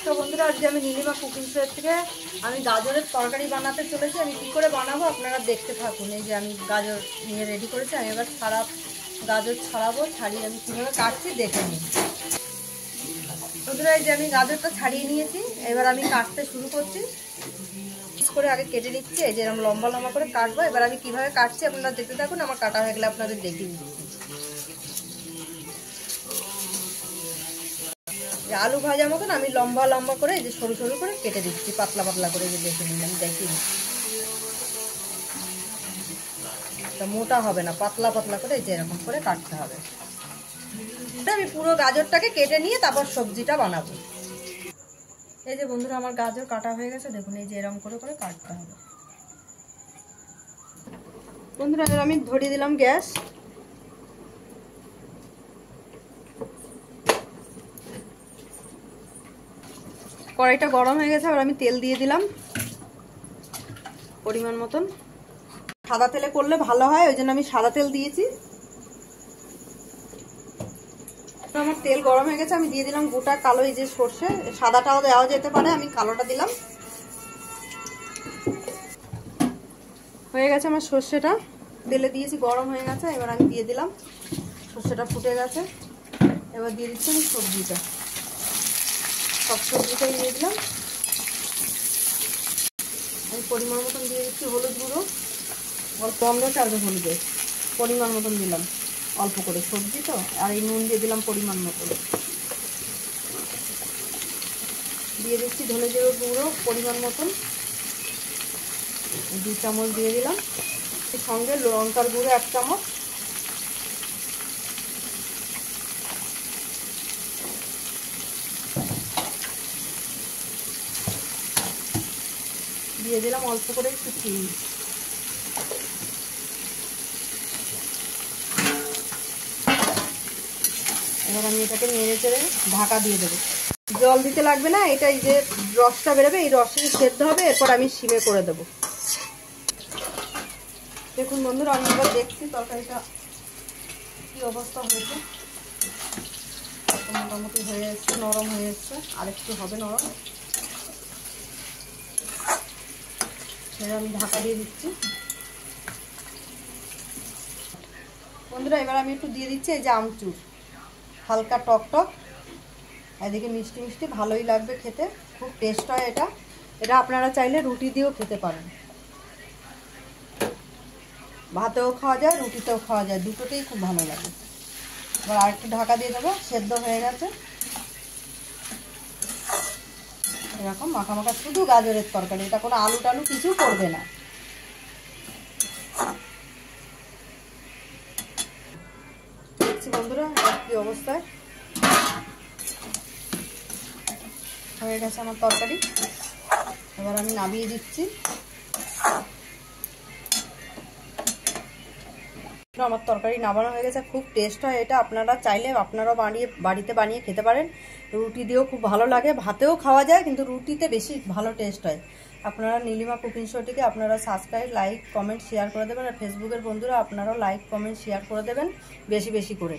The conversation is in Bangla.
নমস্কার বন্ধুরা, আজকে আমি নীলিমা কুকিং শো থেকে আমি গাজরের তরকারি বানাতে চলেছি। আমি কী করে বানাবো আপনারা দেখতে থাকুন। এই যে আমি গাজর নিয়ে রেডি করেছি, আমি এবার গাজর ছাড়াবো। ছাড়িয়ে আমি কীভাবে কাটছি দেখে নিই বন্ধুরা। এই যে আমি গাজরটা ছাড়িয়ে নিয়েছি, এবার আমি কাটতে শুরু করছি। করে আগে কেটে নিচ্ছি, এই যে এরকম লম্বা লম্বা করে কাটবো। এবার আমি কীভাবে কাটছি আপনারা দেখতে থাকুন। আমার কাটা হয়ে গেলে আপনাদের দেখিয়ে দিচ্ছি। আলু ভাজা মতন আমি লম্বা লম্বা করে এই যে সরু সরু করে কেটে দিচ্ছি, পাতলা পাতলা করে। যে দেখে নিন, আমি দেখিয়ে দিচ্ছি। মোটা হবে না, পাতলা পাতলা করে এই যে এরকম করে কাটতে হবে। আমি পুরো গাজরটাকে কেটে নিয়ে তারপর সবজিটা বানাবো। এই যে বন্ধুরা, আমার গাজর কাটা হয়ে গেছে, দেখুন এই যে এরকম করে করে কাটতে হবে। বন্ধুরা এবার আমি ধরিয়ে দিলাম গ্যাস। কড়াইটা গরম হয়ে গেছে, এবার আমি তেল দিয়ে দিলাম পরিমাণ মতন। সাদা তেলে করলে ভালো হয়, ওই জন্য আমি সাদা তেল দিয়েছি। আমার তেল গরম হয়ে গেছে, আমি দিয়ে দিলাম গোটা কালো এই যে সর্ষে। সাদাটাও দেওয়া যেতে পারে, আমি কালোটা দিলাম। হয়ে গেছে আমার সর্ষেটা, তেলে দিয়েছি, গরম হয়ে গেছে। এবার আমি দিয়ে দিলাম, সর্ষেটা ফুটে গেছে। এবার দিয়ে দিচ্ছি আমি সবজিটা, সব সবজিটাই দিয়ে দিলাম। আমি পরিমাণ মতন দিয়ে দিচ্ছি হলুদ গুঁড়ো, অল্প আমরা চারবে হলুদের পরিমাণ মতন দিলাম, অল্প করে সবজি তো। আর এই নুন দিয়ে দিলাম পরিমাণ মতন। দিয়ে দিচ্ছি ধনে জিরে গুঁড়ো পরিমাণ মতন, 2 চামচ দিয়ে দিলাম। সঙ্গে লঙ্কার গুঁড়ো 1 চামচ। দিয়ে দিলাম অল্প করে একটু চিনি। এবার আমি এটাকে নেড়ে চেড়ে ঢাকা দিয়ে দেবো। জল দিতে লাগবে না, এটাই যে রসটা বেরোবে এই রসে সেদ্ধ হবে। এরপর আমি সিমে করে দেবো। দেখুন বন্ধুরা, আমি এবার দেখছি তরকারিটা কি অবস্থা হয়েছে। মোটামুটি হয়ে এসছে, নরম হয়ে এসছে, আর একটু হবে নরম। সেটা আমি ঢাকা দিয়ে দিচ্ছি। বন্ধুরা এবার আমি একটু দিয়ে দিচ্ছি এই যে আমচুর, হালকা টক টক, এদিকে মিষ্টি মিষ্টি, ভালোই লাগবে খেতে, খুব টেস্ট হয় এটা। এটা আপনারা চাইলে রুটি দিয়েও খেতে পারেন, ভাতেও খাওয়া যায়, রুটিতেও খাওয়া যায়, দুটোতেই খুব ভালো লাগে। এবার আর একটু ঢাকা দিয়ে দেবো, সেদ্ধ হয়ে গেছে। এরকম মাখা মাখা, শুধু গাজরের তরকারি, এটা কোনো আলু টালু কিছু করবে না। দেখছি বন্ধুরা কি অবস্থায় হয়ে গেছে আমার তরকারি। এবার আমি নামিয়ে দিচ্ছি। আমার তরকারি নামানো হয়ে গেছে, খুব টেস্ট হয় এটা। আপনারা চাইলে আপনারাও বাড়িতে বানিয়ে খেতে পারেন। রুটি দিয়েও খুব ভালো লাগে, ভাতেও খাওয়া যায়, কিন্তু রুটিতে বেশি ভালো টেস্ট হয়। আপনারা নীলিমা কুকিং শোটিকে আপনারা সাবস্ক্রাইব, লাইক, কমেন্ট, শেয়ার করে দেবেন। আর ফেসবুকের বন্ধুরা আপনারাও লাইক, কমেন্ট, শেয়ার করে দেবেন বেশি বেশি করে।